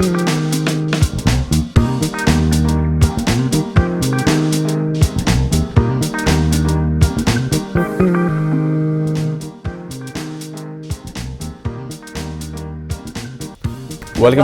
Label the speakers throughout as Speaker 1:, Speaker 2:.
Speaker 1: Welcome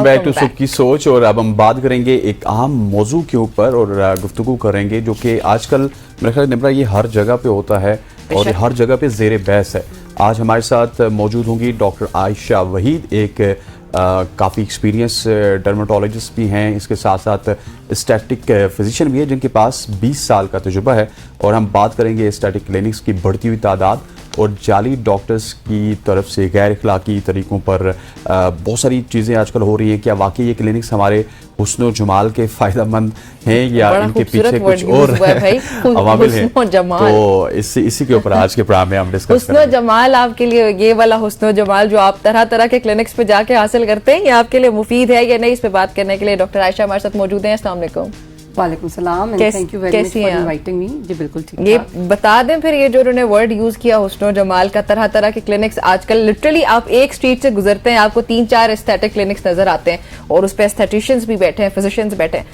Speaker 1: back to सुबह की सोच। और अब हम बात करेंगे एक अहम मौजू के ऊपर और गुफ्तगू करेंगे जो कि आजकल मेरे ख्याल निम्रा ये हर जगह पे होता है और ये हर जगह पे ज़ेर बहस है। आज हमारे साथ मौजूद होंगी डॉक्टर आयशा वहीद, एक काफ़ी एक्सपीरियंस डर्मेटोलॉजिस्ट भी हैं, इसके साथ साथ स्टैटिक फिजिशियन भी है जिनके पास 20 साल का तजुर्बा है। और हम बात करेंगे स्टैटिक क्लिनिक्स की बढ़ती हुई तादाद और जाली डॉक्टर्स की तरफ से गैर अखलाकी तरीक़ों पर बहुत सारी चीज़ें आजकल हो रही हैं। क्या वाकई ये क्लिनिक्स हमारे हुस्न जमाल के फ़ायदेमंद हैं या इनके पीछे कुछ और अवामिल हैं? तो इसी के ऊपर आज के प्रोग्राम में हम डिस्कस
Speaker 2: हुस्न जमाल आपके लिए, ये वाला हुस्न जमाल जो आप तरह तरह के क्लिनिक्स पे जाके हासिल करते हैं, ये आपके लिए मुफीद है या नहीं, इस पे बात करने के लिए डॉक्टर आयशा हमारे साथ मौजूद हैं। अस्सलाम वालेकुम।
Speaker 3: वालेकुम सलाम and thank you very much for inviting me. जी बिल्कुल ठीक।
Speaker 2: ये बता दें फिर, ये जो उन्होंने वर्ड यूज किया हुस्न जमाल का, तरह तरह के क्लिनिक्स आजकल लिटरली आप एक स्ट्रीट से गुजरते हैं आपको 3-4 एस्थेटिक क्लिनिक्स नजर आते हैं और उस पे एस्थेटिशियंस भी बैठे हैं, फिजिशियंस बैठे हैं।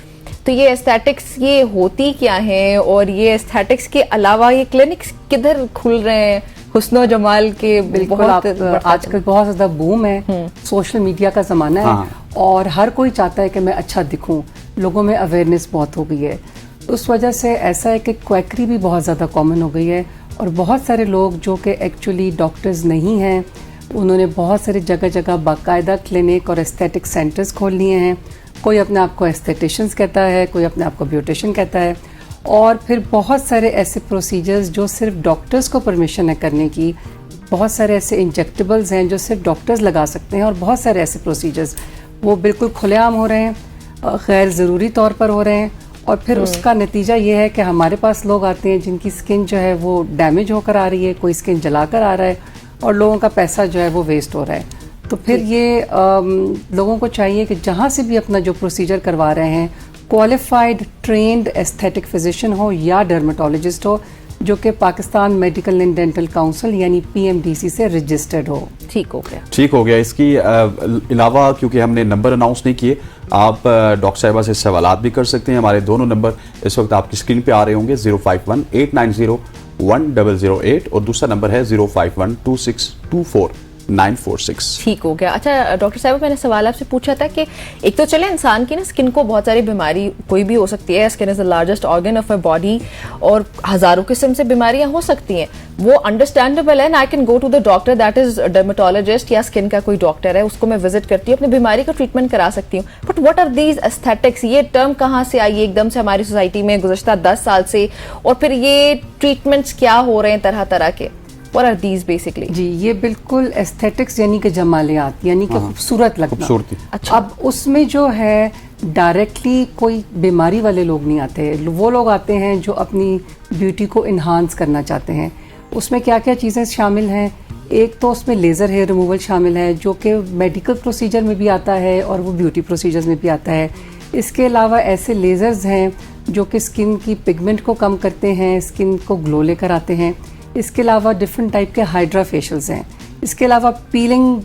Speaker 2: तो ये एस्थेटिक्स ये होती क्या है और ये एस्थेटिक्स के अलावा ये क्लिनिक्स किधर खुल रहे हैं हुस्न जमाल के?
Speaker 3: बिल्कुल, आजकल बहुत ज्यादा बूम है, सोशल मीडिया का जमाना है और हर कोई चाहता है कि मैं अच्छा दिखूं, लोगों में अवेयरनेस बहुत हो गई है। उस वजह से ऐसा है कि क्वैकरी भी बहुत ज़्यादा कॉमन हो गई है और बहुत सारे लोग जो कि एक्चुअली डॉक्टर्स नहीं हैं, उन्होंने बहुत सारे जगह जगह बाकायदा क्लिनिक और एस्थेटिक सेंटर्स खोल लिए हैं। कोई अपने आप को एस्थेटिशियंस कहता है, कोई अपने आप को ब्यूटिशियन कहता है और फिर बहुत सारे ऐसे प्रोसीजर्स जो सिर्फ डॉक्टर्स को परमिशन है करने की, बहुत सारे ऐसे इंजेक्टेबल्स हैं जो सिर्फ डॉक्टर्स लगा सकते हैं और बहुत सारे ऐसे प्रोसीजर्स वो बिल्कुल खुलेआम हो रहे हैं, गैर ज़रूरी तौर पर हो रहे हैं। और फिर उसका नतीजा ये है कि हमारे पास लोग आते हैं जिनकी स्किन जो है वो डैमेज होकर आ रही है, कोई स्किन जलाकर आ रहा है और लोगों का पैसा जो है वो वेस्ट हो रहा है। तो फिर ये लोगों को चाहिए कि जहाँ से भी अपना जो प्रोसीजर करवा रहे हैं, क्वालिफाइड ट्रेंड एस्थेटिक फिजिशियन हो या डर्मेटोलॉजिस्ट हो जो कि Pakistan medical and dental council यानी PMDC से रजिस्टर्ड हो।
Speaker 2: ठीक हो गया,
Speaker 1: ठीक हो गया। इसकी अलावा क्योंकि हमने नंबर अनाउंस नहीं किए, आप डॉक्टर साहिबा से सवालात भी कर सकते हैं। हमारे दोनों नंबर इस वक्त आपकी स्क्रीन पे आ रहे होंगे, 051-890-1008 और दूसरा नंबर है 051-2624-946।
Speaker 2: ठीक हो गया। अच्छा डॉक्टर साहब, मैंने सवाल आपसे पूछा था कि एक तो चले इंसान की ना स्किन को बहुत सारी बीमारी कोई भी हो सकती है, skin is the largest organ of a body और हजारों किस्म से बीमारियां हो सकती हैं, वो अंडरस्टैंडेबल है। I can go to the doctor that is dermatologist या स्किन का कोई डॉक्टर है, उसको मैं विजिट करती हूँ, अपनी बीमारी का ट्रीटमेंट करा सकती हूँ। But what are these aesthetics? ये टर्म कहाँ से आई एकदम से हमारी सोसाइटी में गुज़श्ता 10 साल से, और फिर ये ट्रीटमेंट्स क्या हो रहे हैं तरह तरह के? What are these basically?
Speaker 3: जी, ये बिल्कुल एस्थेटिक्स यानी कि जमालियात यानी कि खूबसूरत लगना।
Speaker 2: अच्छा।
Speaker 3: अब उसमें जो है डायरेक्टली कोई बीमारी वाले लोग नहीं आते, वो लोग आते हैं जो अपनी ब्यूटी को इन्हांस करना चाहते हैं। उसमें क्या क्या चीज़ें शामिल हैं? एक तो उसमें लेज़र हेयर रिमूवल शामिल है जो कि मेडिकल प्रोसीजर में भी आता है और वो ब्यूटी प्रोसीजर्स में भी आता है। इसके अलावा ऐसे लेज़र्स हैं जो कि स्किन की पिगमेंट को कम करते हैं, स्किन को ग्लो लेकर आते हैं। इसके अलावा डिफरेंट टाइप के हाइड्रा फेशियल्स हैं। इसके अलावा पीलिंग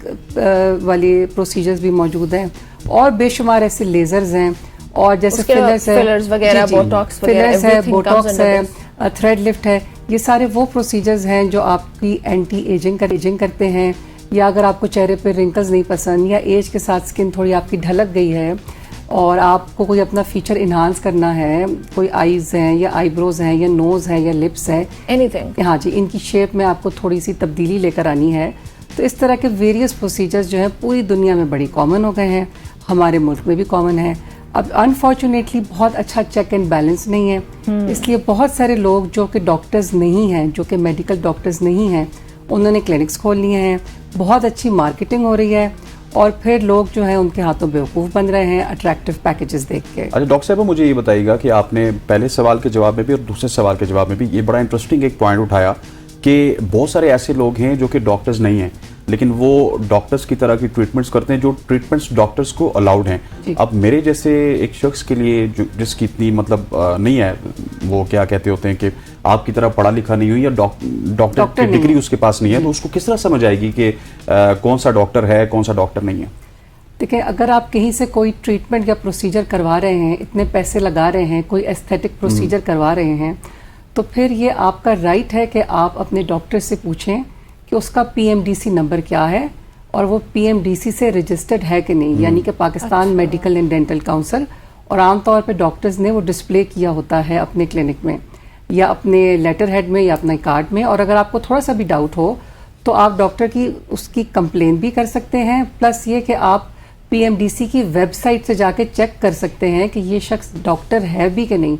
Speaker 3: वाले प्रोसीजर्स भी मौजूद हैं और बेशुमार ऐसे लेज़र्स हैं और जैसे फिलर्स
Speaker 2: वगैरह, बोटॉक्स
Speaker 3: है, बोटॉक्स है, थ्रेड लिफ्ट है। ये सारे वो प्रोसीजर्स हैं जो आपकी एंटी एजिंग करते हैं। या अगर आपको चेहरे पे रिंकल्स नहीं पसंद या एज के साथ स्किन थोड़ी आपकी ढलक गई है और आपको कोई अपना फीचर इन्हांस करना है, कोई आईज हैं या आईब्रोज हैं या नोज है या लिप्स है,
Speaker 2: एनीथिंग,
Speaker 3: हाँ जी, इनकी शेप में आपको थोड़ी सी तब्दीली लेकर आनी है। तो इस तरह के वेरियस प्रोसीजर्स जो हैं पूरी दुनिया में बड़ी कॉमन हो गए हैं, हमारे मुल्क में भी कॉमन है। अब अनफॉर्चुनेटली बहुत अच्छा चेक एंड बैलेंस नहीं है, इसलिए बहुत सारे लोग जो कि डॉक्टर्स नहीं हैं, जो कि मेडिकल डॉक्टर्स नहीं हैं, उन्होंने क्लिनिक्स खोल लिए हैं, बहुत अच्छी मार्केटिंग हो रही है और फिर लोग जो है उनके हाथों बेवकूफ़ बन रहे हैं अट्रैक्टिव पैकेजेस देख के।
Speaker 1: अच्छा डॉक्टर साहब, मुझे ये बताइएगा कि आपने पहले सवाल के जवाब में भी और दूसरे सवाल के जवाब में भी ये बड़ा इंटरेस्टिंग एक पॉइंट उठाया कि बहुत सारे ऐसे लोग हैं जो कि डॉक्टर्स नहीं हैं लेकिन वो डॉक्टर्स की तरह की ट्रीटमेंट्स करते हैं जो ट्रीटमेंट्स डॉक्टर्स को अलाउड हैं। अब मेरे जैसे एक शख्स के लिए जिसकी इतनी मतलब नहीं है, वो क्या कहते होते हैं कि आपकी तरह पढ़ा लिखा नहीं हुई या डॉक्टर की डिग्री उसके पास नहीं है, तो उसको किस तरह समझ आएगी कि कौन सा डॉक्टर है कौन सा डॉक्टर नहीं है?
Speaker 3: देखिए, अगर आप कहीं से कोई ट्रीटमेंट या प्रोसीजर करवा रहे हैं, इतने पैसे लगा रहे हैं, कोई एस्थेटिक प्रोसीजर करवा रहे हैं, तो फिर ये आपका राइट है कि आप अपने डॉक्टर से पूछें कि उसका PMDC नंबर क्या है और वो PMDC से रजिस्टर्ड है कि नहीं, यानी कि Pakistan medical and dental council. और आमतौर पे डॉक्टर्स ने वो डिस्प्ले किया होता है अपने क्लिनिक में या अपने लेटर हेड में या अपने कार्ड में। और अगर आपको थोड़ा सा भी डाउट हो तो आप डॉक्टर की उसकी कंप्लेन भी कर सकते हैं, प्लस ये कि आप PMDC की वेबसाइट से जाके चेक कर सकते हैं कि ये शख्स डॉक्टर है भी कि नहीं,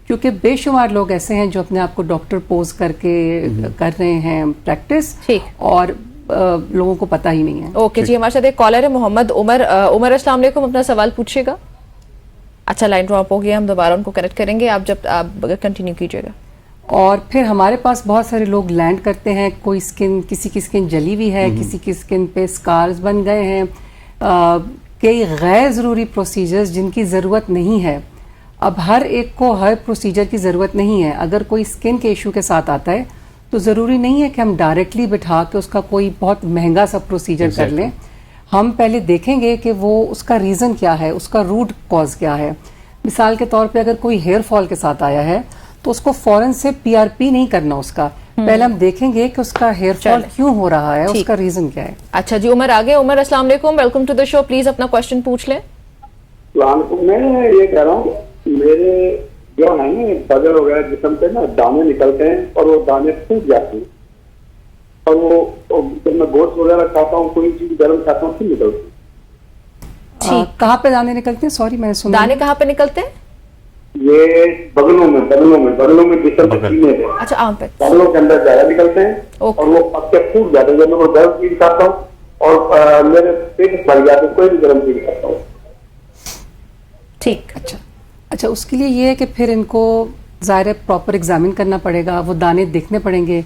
Speaker 3: क्योंकि बेशुमार लोग ऐसे हैं जो अपने आप को डॉक्टर पोज करके कर रहे हैं प्रैक्टिस, और लोगों को पता ही नहीं है।
Speaker 2: ओके जी, हमारे साथ एक कॉलर है मोहम्मद उमर। उमर, अस्सलाम वालेकुम, अपना सवाल पूछिएगा। अच्छा, लाइन ड्रॉप हो गया, हम दोबारा उनको कनेक्ट करेंगे, आप कंटिन्यू कीजिएगा।
Speaker 3: और फिर हमारे पास बहुत सारे लोग लैंड करते हैं, कोई स्किन, किसी की स्किन जली हुई है, किसी की स्किन पे स्कार्स बन गए हैं, कई गैर ज़रूरी प्रोसीजर्स जिनकी ज़रूरत नहीं है। अब हर एक को हर प्रोसीजर की ज़रूरत नहीं है। अगर कोई स्किन के इशू के साथ आता है तो ज़रूरी नहीं है कि हम डायरेक्टली बिठा के उसका कोई बहुत महंगा सा प्रोसीजर कर लें। हम पहले देखेंगे कि वो उसका रीज़न क्या है, उसका रूट कॉज क्या है। मिसाल के तौर पे अगर कोई हेयर फॉल के साथ आया है तो उसको फौरन से PRP नहीं करना उसका, पहले हम देखेंगे कि उसका हेयर फॉल क्यों हो रहा है, उसका रीज़न क्या है।
Speaker 2: अच्छा जी, उमर आगे। उमर, अस्सलाम वालेकुम, welcome to the show, please अपना क्वेश्चन पूछ लें।
Speaker 4: मैं ये कह रहा हूँ, मेरे जो है ना बदल हो गया जिसम पे ना दाने निकलते हैं और वो दाने सूख जाते हैं, और वो जब मैं गोश्त वगैरह खाता हूँ, कोई चीज गर्म खाता हूँ, फिर निकलती है।
Speaker 3: कहाँ पे दाने निकलते हैं? सॉरी, मैंने सुना।
Speaker 2: दाने कहाँ पे निकलते हैं?
Speaker 4: ये बगलों में जिसम पे सीने पे,
Speaker 2: अच्छा, आम पे,
Speaker 4: बगलों के अंदर ज्यादा निकलते हैं और वो पक्के फूट जाते हैं। जब मैं गर्म चीज खाता हूँ और मेरे पेट भर जाते, कोई भी गर्म चीज खाता हूँ।
Speaker 2: ठीक।
Speaker 3: अच्छा, उसके लिए ये है कि फिर इनको ज़ाहिर है प्रॉपर एग्जामिन करना पड़ेगा, वो दाने देखने पड़ेंगे।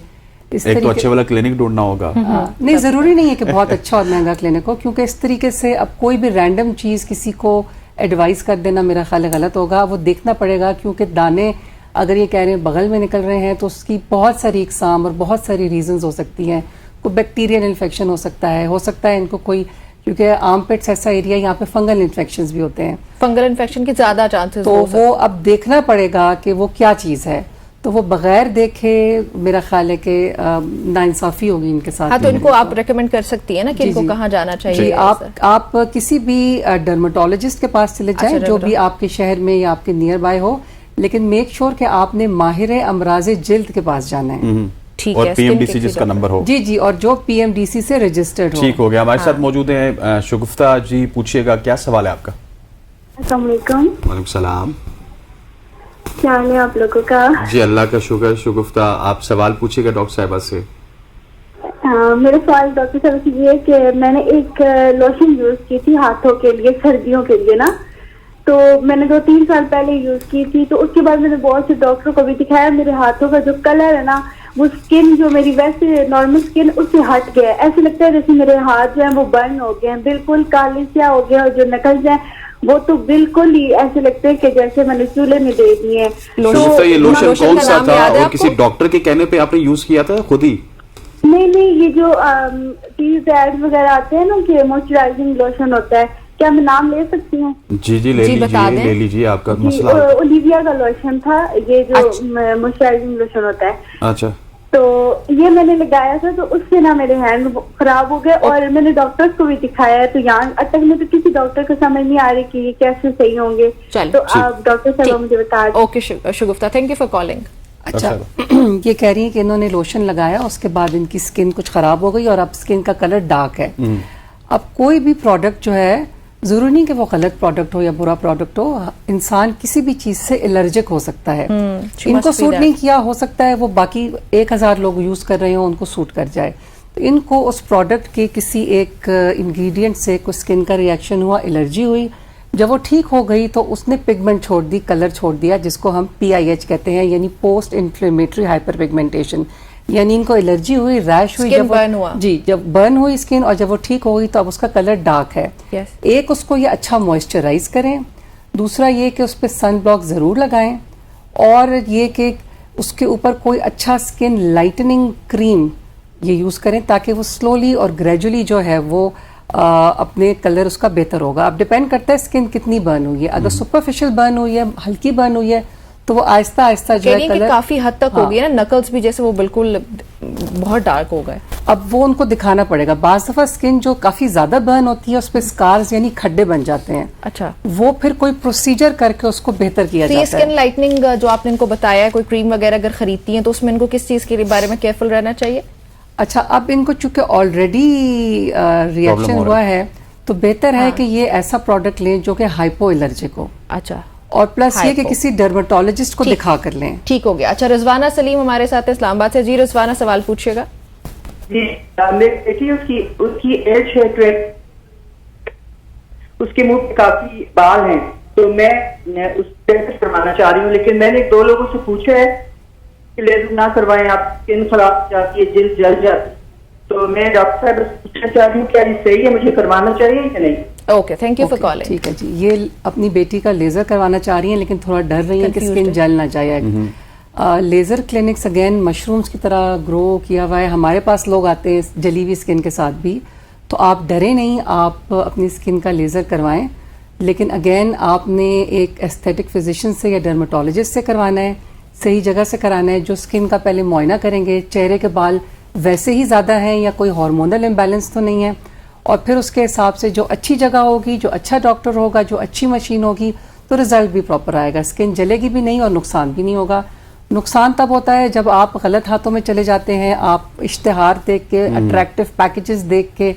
Speaker 1: एक तो अच्छे वाला क्लिनिक ढूंढना होगा।
Speaker 3: नहीं, ज़रूरी नहीं है कि बहुत अच्छा और महंगा क्लिनिक हो, क्योंकि इस तरीके से अब कोई भी रैंडम चीज़ किसी को एडवाइस कर देना मेरा ख्याल है गलत होगा। वो देखना पड़ेगा, क्योंकि दाने अगर ये कह रहे हैं बगल में निकल रहे हैं तो उसकी बहुत सारी इकसाम और बहुत सारी रीजंस हो सकती हैं। कोई बैक्टीरियल इन्फेक्शन हो सकता है इनको कोई, क्योंकि आर्मपिट्स ऐसा एरिया, यहाँ पे फंगल इन्फेक्शंस भी होते हैं,
Speaker 2: फंगल इन्फेक्शन के ज्यादा चांसेस
Speaker 3: तो वो अब देखना पड़ेगा कि वो क्या चीज़ है। तो वो बगैर देखे मेरा ख्याल है कि नाइंसाफी होगी इनके साथ।
Speaker 2: हाँ, तो इनको आप रेकमेंड कर सकती है ना कि इनको कहाँ जाना चाहिए?
Speaker 3: जी, आप किसी भी डर्मेटोलॉजिस्ट के पास चले जाएं, जो भी आपके शहर में या आपके नियर बाय हो, लेकिन मेक श्योर कि आपने माहिर अमराज़े जिल्द के पास जाना है।
Speaker 2: ठीक
Speaker 1: और
Speaker 2: है,
Speaker 1: PMDC जिसका नंबर हो।
Speaker 3: जी, और जो PMDC से रजिस्टर्ड हो।
Speaker 1: ठीक हो गया। हमारे साथ मौजूद हैं शगुफ्ता जी, पूछिएगा, क्या सवाल है आपका?
Speaker 5: अस्सलाम वालेकुम।
Speaker 1: वालेकुम सलाम।
Speaker 5: क्या हाल है आप लोगों का?
Speaker 1: जी, अल्लाह का शुक्र। शगुफ्ता, आप सवाल पूछिएगा डॉक्टर साहिबा से।
Speaker 5: मेरा सवाल डॉक्टर साहब से ये है कि मैंने एक लोशन यूज की थी हाथों के लिए, सर्दियों के लिए ना, तो मैंने 2-3 साल पहले यूज की थी। तो उसके बाद मैंने बहुत से डॉक्टरों को भी दिखाया। मेरे हाथों का जो कलर है ना, वो स्किन जो मेरी वैसे नॉर्मल स्किन उससे हट गया है। ऐसे लगता है जैसे मेरे हाथ जो है वो बर्न हो गए हैं, बिल्कुल काले स्या हो गया, और जो निकल जाए वो तो बिल्कुल ही ऐसे लगते हैं कि जैसे मैंने चूल्हे में दे दिए।
Speaker 1: शगुफ्ता, ये लोशन कौन सा था और किसी
Speaker 2: आपको?
Speaker 1: डॉक्टर के कहने पे आपने यूज किया था खुद ही?
Speaker 5: नहीं, ये जो टीवी एड वगैरह आते हैं ना कि मॉइस्चराइजिंग लोशन होता है, क्या मैं नाम ले सकती हूँ?
Speaker 1: जी, ले लीजिए आपका मसला।
Speaker 5: ओलिविया का लोशन था ये, जो मॉइस्चराइजिंग लोशन होता है।
Speaker 1: अच्छा,
Speaker 5: तो ये मैंने लगाया था, तो उससे ना मेरे हैंड खराब हो गए, और मैंने डॉक्टर्स को भी दिखाया है। तो यहाँ अब तक में तो किसी डॉक्टर को समझ नहीं आ रही कि ये कैसे सही होंगे। तो आप डॉक्टर साहब मुझे बता दें।
Speaker 2: Okay Shagufta, thank you for calling.
Speaker 3: अच्छा, ये कह रही है कि इन्होंने लोशन लगाया, उसके बाद इनकी स्किन कुछ खराब हो गई और अब स्किन का कलर डार्क है। अब कोई भी प्रोडक्ट जो है, जरूरी नहीं कि वो गलत प्रोडक्ट हो या बुरा प्रोडक्ट हो, इंसान किसी भी चीज से एलर्जिक हो सकता है। इनको सूट नहीं किया, हो सकता है वो बाकी 1000 लोग यूज कर रहे हो, उनको सूट कर जाए। तो इनको उस प्रोडक्ट के किसी एक इंग्रेडिएंट से कुछ स्किन का रिएक्शन हुआ, एलर्जी हुई, जब वो ठीक हो गई तो उसने पिगमेंट छोड़ दी, कलर छोड़ दिया, जिसको हम PIH कहते हैं, यानी पोस्ट इन्फ्लेमेटरी हाइपर पिगमेंटेशन। यानी इनको एलर्जी हुई, रैश हुई, जब
Speaker 2: बर्न हुआ।
Speaker 3: जी, जब बर्न हुई स्किन और जब वो ठीक हो गई तो अब उसका कलर डार्क है। एक, उसको ये अच्छा मॉइस्चराइज करें, दूसरा ये कि उस पर सन ब्लॉक जरूर लगाएं, और ये कि उसके ऊपर कोई अच्छा स्किन लाइटनिंग क्रीम ये यूज करें, ताकि वो स्लोली और ग्रेजुअली जो है वो अपने कलर उसका बेहतर होगा। अब डिपेंड करता है स्किन कितनी बर्न हुई है। अगर सुपरफिशियल बर्न हुई है, हल्की बर्न हुई है, तो वो आहिस्ता आहिस्ता जो है कलर
Speaker 2: काफी हद तक हो गई है ना, नकल्स भी जैसे वो बिल्कुल बहुत डार्क हो गए।
Speaker 3: अब वो उनको दिखाना पड़ेगा। बाज़ दफा स्किन जो काफी ज्यादा बर्न होती है उस पर स्कार्स यानी खड्डे बन जाते हैं।
Speaker 2: अच्छा,
Speaker 3: वो फिर कोई प्रोसीजर करके उसको बेहतर किया
Speaker 2: तो ये
Speaker 3: जाता है।
Speaker 2: स्किन लाइटनिंग जो आपने इनको बताया है, कोई क्रीम वगैरह अगर खरीदती हैं तो उसमें इनको किस चीज के बारे में केयरफुल रहना चाहिए?
Speaker 3: अच्छा, अब इनको चूंकि ऑलरेडी रिएक्शन
Speaker 1: हो
Speaker 3: हुआ
Speaker 1: रहा
Speaker 3: है तो बेहतर है कि ये ऐसा प्रोडक्ट लें जो कि हाइपो एलर्जिक हो,
Speaker 2: अच्छा,
Speaker 3: और प्लस ये कि
Speaker 2: हाइपो।
Speaker 3: किसी डर्मेटोलॉजिस्ट को
Speaker 2: ठीक।
Speaker 3: दिखा कर लें।
Speaker 2: ठीक हो गया। अच्छा, रिजवाना सलीम हमारे साथ है इस्लामाबाद से। जी रिजवाना, सवाल पूछिएगा।
Speaker 6: जी, मेरी बेटी उसकी एज है 12, उसके मुंह पे काफी बाल हैं, तो मैं उस टेस्ट करवाना चाह रही हूँ, लेकिन मैंने 2 लोगों से पूछा है कि लेजर ना करवाएं, आप स्किन खराब हो जाती है, जिल्द जल जाती है। तो मैं डॉक्टर साहब से पूछना चाह रही हूँ क्या ये सही है, मुझे करवाना चाहिए या नहीं?
Speaker 2: Okay, thank you for
Speaker 3: okay,
Speaker 2: calling.
Speaker 3: ठीक है जी। ये अपनी बेटी का लेजर करवाना चाह रही हैं लेकिन थोड़ा डर रही है कि
Speaker 2: Confused
Speaker 3: स्किन
Speaker 2: है।
Speaker 3: जल ना जाए। लेजर क्लिनिक्स अगेन मशरूम्स की तरह ग्रो किया हुआ है। हमारे पास लोग आते हैं जली हुई स्किन के साथ भी, तो आप डरे नहीं, आप अपनी स्किन का लेजर करवाएं। लेकिन अगेन आपने एक एस्थेटिक फिजिशियन से या डर्मेटोलॉजिस्ट से करवाना है, सही जगह से कराना है, जो स्किन का पहले मुआयना करेंगे, चेहरे के बाल वैसे ही ज़्यादा हैं या कोई हार्मोनल इम्बैलेंस तो नहीं है, और फिर उसके हिसाब से जो अच्छी जगह होगी, जो अच्छा डॉक्टर होगा, जो अच्छी मशीन होगी, तो रिजल्ट भी प्रॉपर आएगा। स्किन जलेगी भी नहीं और नुकसान भी नहीं होगा। नुकसान तब होता है जब आप गलत हाथों में चले जाते हैं, आप इश्तिहार देख के, अट्रैक्टिव पैकेजेस देख के,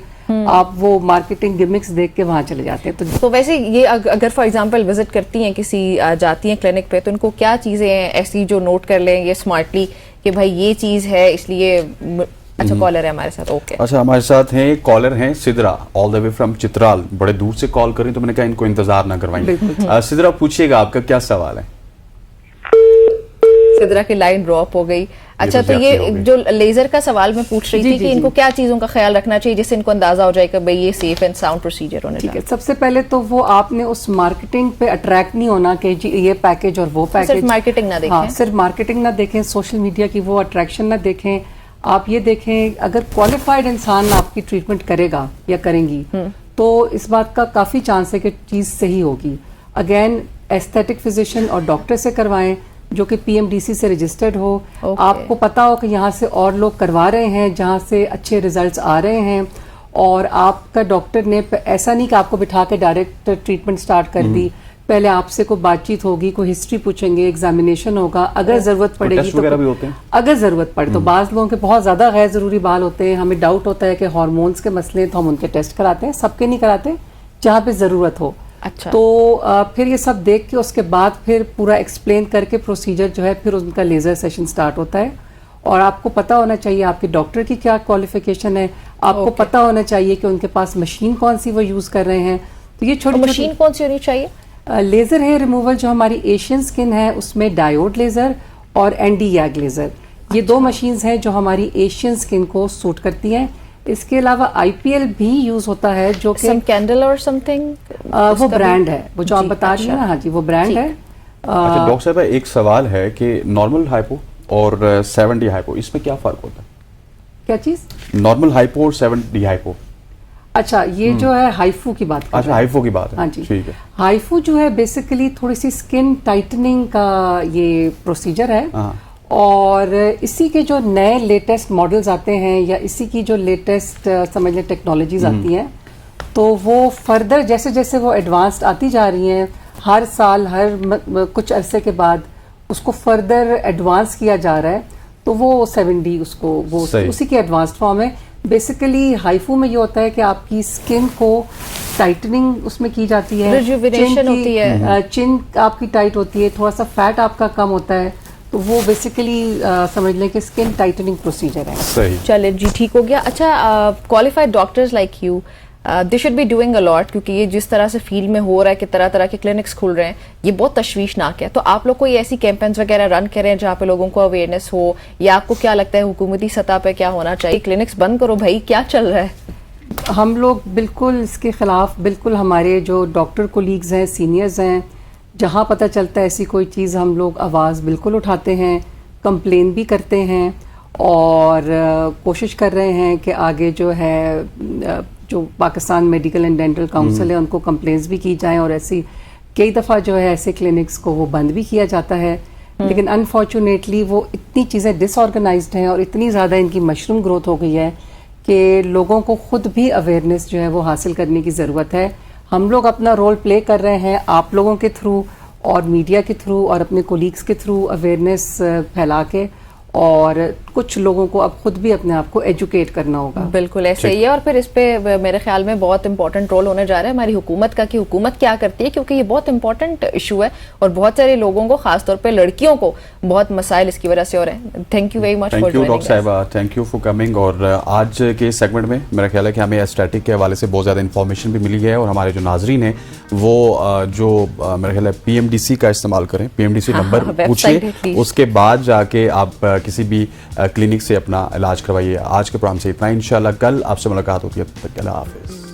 Speaker 3: आप वो मार्केटिंग गिमिक्स देख के वहां चले जाते हैं।
Speaker 2: तो वैसे ये अगर फॉर एग्जांपल विजिट करती हैं किसी जाती हैं क्लिनिक पे, तो इनको क्या चीजें हैं ऐसी जो नोट कर लें ये स्मार्टली कि भाई ये चीज है इसलिए। अच्छा, कॉलर है हमारे साथ। ओके,
Speaker 1: अच्छा, हमारे साथ हैं कॉलर हैं Sidra, all the way from Chitral. बड़े दूर से कॉल करें तो मैंने कहा इनको इंतजार ना करवाएं। सिद्रा, पूछिएगा आपका क्या सवाल है?
Speaker 2: सिद्रा की लाइन ड्रॉप हो गई। अच्छा,
Speaker 1: तो
Speaker 2: तो
Speaker 1: ज्यादती हो
Speaker 2: ये
Speaker 1: गई।
Speaker 2: जो लेजर का सवाल मैं पूछ रही
Speaker 3: जी,
Speaker 2: थी
Speaker 3: जी,
Speaker 2: कि
Speaker 3: जी।
Speaker 2: इनको क्या चीजों का ख्याल रखना चाहिए जिससे इनको अंदाजा हो जाए कि भाई ये सेफ एंड साउंड प्रोसीजर होने
Speaker 3: ठीक है,
Speaker 2: चाहिए।
Speaker 3: सबसे पहले तो वो आपने उस मार्केटिंग पे अट्रैक्ट नहीं होना कि जी ये पैकेज और वो पैकेज।
Speaker 2: सिर्फ मार्केटिंग ना देखें।
Speaker 3: हाँ, सिर्फ मार्केटिंग ना देखें, सोशल मीडिया की वो अट्रैक्शन ना देखें। आप ये देखें अगर क्वालिफाइड इंसान आपकी ट्रीटमेंट करेगा या करेंगी तो इस बात का काफी चांस है कि चीज सही होगी। अगेन एस्थेटिक फिजिशियन और डॉक्टर से करवाएं जो कि पीएमडीसी से रजिस्टर्ड हो।
Speaker 2: Okay.
Speaker 3: आपको पता हो कि यहाँ से और लोग करवा रहे हैं जहाँ से अच्छे रिजल्ट्स आ रहे हैं, और आपका डॉक्टर ने ऐसा नहीं कि आपको बिठा के डायरेक्ट ट्रीटमेंट स्टार्ट कर दी। पहले आपसे कोई बातचीत होगी, कोई हिस्ट्री पूछेंगे, एग्जामिनेशन होगा, अगर जरूरत पड़ेगी
Speaker 1: टेस्ट वगैरह भी होते हैं?
Speaker 3: अगर जरूरत पड़े तो बाज़ लोगों के बहुत ज्यादा गैर जरूरी बाल होते हैं, हमें डाउट होता है कि हार्मोन्स के मसले हैं, तो हम उनके टेस्ट कराते हैं। सबके नहीं कराते, जहाँ पे जरूरत हो।
Speaker 2: अच्छा।
Speaker 3: तो फिर ये सब देख के उसके बाद फिर पूरा एक्सप्लेन करके प्रोसीजर जो है फिर उनका लेजर सेशन स्टार्ट होता है। और आपको पता होना चाहिए आपके डॉक्टर की क्या क्वालिफिकेशन है, आपको पता होना चाहिए कि उनके पास मशीन कौन सी वो यूज कर रहे हैं। तो ये छोटी
Speaker 2: मशीन कौन सी होनी चाहिए?
Speaker 3: लेजर हेयर रिमूवल जो हमारी एशियन स्किन है उसमें डायोड लेजर और एनडी यैग लेजर, ये दो मशीन्स हैं जो हमारी एशियन स्किन को सूट करती हैं। इसके अलावा आईपीएल भी यूज होता है जो कि
Speaker 2: सम कैंडल और समथिंग,
Speaker 3: वो ब्रांड है, वो जो आप बता रही हैं ना, हाँ जी वो ब्रांड है।
Speaker 1: अच्छा डॉक्टर साहब, एक सवाल है कि नॉर्मल हाइपो और 7D हाइपो, इसमें क्या फर्क होता है?
Speaker 3: क्या चीज?
Speaker 1: नॉर्मल हाइपो और 7D हाइपो।
Speaker 3: अच्छा, ये जो है हाइफू की बात कर
Speaker 1: अच्छा,
Speaker 3: रहे हैं।
Speaker 1: हाइफो की बात है।
Speaker 3: हाँ जी,
Speaker 1: ठीक है।
Speaker 3: हाइफू जो है बेसिकली थोड़ी सी स्किन टाइटनिंग का ये प्रोसीजर है।
Speaker 1: हाँ।
Speaker 3: और इसी के जो नए लेटेस्ट मॉडल्स आते हैं या इसी की जो लेटेस्ट समझ लें टेक्नोलॉजीज आती हैं, तो वो फर्दर जैसे जैसे वो एडवांस्ड आती जा रही हैं, हर साल कुछ अरसे के बाद उसको फर्दर एडवांस किया जा रहा है। तो वो 7D उसको वो
Speaker 1: सही।
Speaker 3: उसी की एडवांस्ड फॉर्म है। बेसिकली हाइफू में ये होता है कि आपकी स्किन को टाइटनिंग उसमें की जाती है,
Speaker 2: Rejuvenation होती है।
Speaker 3: चिन आपकी टाइट होती है, थोड़ा सा फैट आपका कम होता है, तो वो बेसिकली समझ लें कि स्किन टाइटनिंग प्रोसीजर है।
Speaker 1: सही।
Speaker 2: चले जी, ठीक हो गया। अच्छा, qualified doctors like you they should be doing a lot, क्योंकि ये जिस तरह से फील्ड में हो रहा है कि तरह तरह के क्लिनिक्स खुल रहे हैं, ये बहुत तशवीशनाक है। तो आप लोग कोई ऐसी कैंपेन्स वगैरह रन करें जहाँ पे लोगों को अवेयरनेस हो, या आपको क्या लगता है हुकूमती सतह पे क्या होना चाहिए? क्लिनिक्स बंद करो भाई, क्या चल रहा है?
Speaker 3: हम लोग बिल्कुल इसके खिलाफ, बिल्कुल हमारे जो डॉक्टर कोलीग्स हैं, सीनियर्स हैं, जहाँ पता चलता है ऐसी कोई चीज़ हम लोग आवाज़ बिल्कुल उठाते हैं, कंप्लेन भी करते हैं और कोशिश कर रहे हैं कि आगे जो है जो Pakistan medical and dental council है उनको कंप्लेंट्स भी की जाएं, और ऐसी कई दफ़ा जो है ऐसे क्लिनिक्स को वो बंद भी किया जाता है। लेकिन अनफॉर्चुनेटली वो इतनी चीज़ें डिसऑर्गेनाइज्ड हैं और इतनी ज़्यादा इनकी मशरूम ग्रोथ हो गई है कि लोगों को खुद भी अवेयरनेस जो है वो हासिल करने की ज़रूरत है। हम लोग अपना रोल प्ले कर रहे हैं आप लोगों के थ्रू और मीडिया के थ्रू और अपने कोलीग्स के थ्रू अवेयरनेस फैला के, और कुछ लोगों को अब खुद भी अपने आप को एजुकेट करना होगा।
Speaker 2: बिल्कुल ऐसे ही है। और फिर इस पे मेरे ख्याल में बहुत इंपॉर्टेंट रोल होने जा रहा है हमारी हुकूमत का, कि हुकूमत क्या करती है, क्योंकि ये बहुत इंपॉर्टेंट इशू है और बहुत सारे लोगों को, खासतौर पे लड़कियों को बहुत मसाइल इसकी वजह से हो रहे हैं। Thank you very much for
Speaker 1: thank you
Speaker 2: joining
Speaker 1: doctor साहिबा, थैंक यू फॉर कमिंग। और आज के सेगमेंट में मेरा ख्याल है कि हमें एस्थेटिक के हवाले से बहुत ज़्यादा इन्फॉर्मेशन भी मिली है, और हमारे जो नाजरीन हैं वो जो मेरा ख्याल है PMDC का इस्तेमाल करें, PMDC नंबर
Speaker 2: website है,
Speaker 1: पूछिए,
Speaker 2: please।
Speaker 1: उसके बाद जाके आप किसी भी क्लिनिक से अपना इलाज करवाइए। आज के प्रोग्राम से इतना, इंशाल्लाह कल आपसे मुलाकात होती है, तब तक के लिए हाफिज़।